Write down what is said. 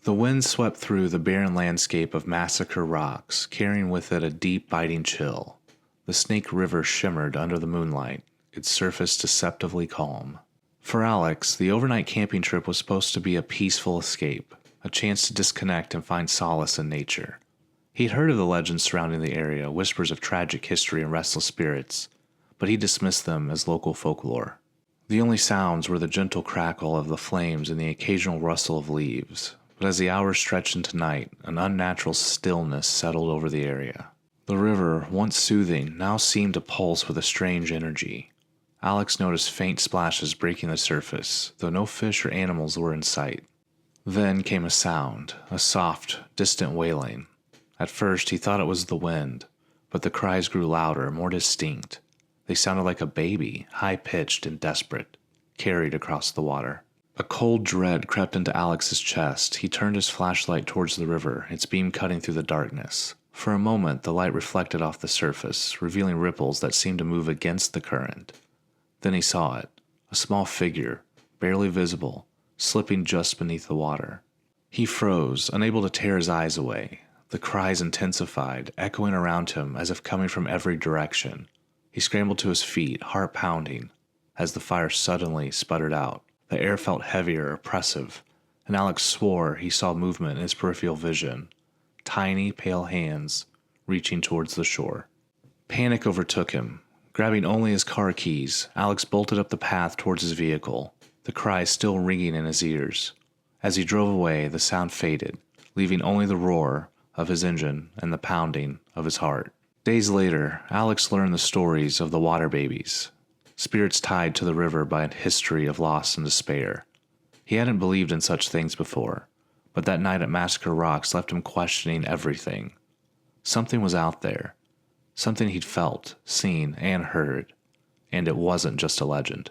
The wind swept through the barren landscape of Massacre Rocks, carrying with it a deep, biting chill. The Snake River shimmered under the moonlight, its surface deceptively calm. For Alex, the overnight camping trip was supposed to be a peaceful escape, a chance to disconnect and find solace in nature. He'd heard of the legends surrounding the area, whispers of tragic history and restless spirits, but he dismissed them as local folklore. The only sounds were the gentle crackle of the flames and the occasional rustle of leaves, but as the hours stretched into night, an unnatural stillness settled over the area. The river, once soothing, now seemed to pulse with a strange energy. Alex noticed faint splashes breaking the surface, though no fish or animals were in sight. Then came a sound, a soft, distant wailing. At first he thought it was the wind, but the cries grew louder, more distinct. They sounded like a baby, high-pitched and desperate, carried across the water. A cold dread crept into Alex's chest. He turned his flashlight towards the river, its beam cutting through the darkness. For a moment, the light reflected off the surface, revealing ripples that seemed to move against the current. Then he saw it, a small figure, barely visible, slipping just beneath the water. He froze, unable to tear his eyes away. The cries intensified, echoing around him as if coming from every direction. He scrambled to his feet, heart pounding, as the fire suddenly sputtered out. The air felt heavier, oppressive, and Alex swore he saw movement in his peripheral vision. Tiny, pale hands reaching towards the shore. Panic overtook him. Grabbing only his car keys, Alex bolted up the path towards his vehicle, the cries still ringing in his ears. As he drove away, the sound faded, leaving only the roar of his engine and the pounding of his heart. Days later, Alex learned the stories of the water babies, spirits tied to the river by a history of loss and despair. He hadn't believed in such things before, but that night at Massacre Rocks left him questioning everything. Something was out there, something he'd felt, seen, and heard, and it wasn't just a legend.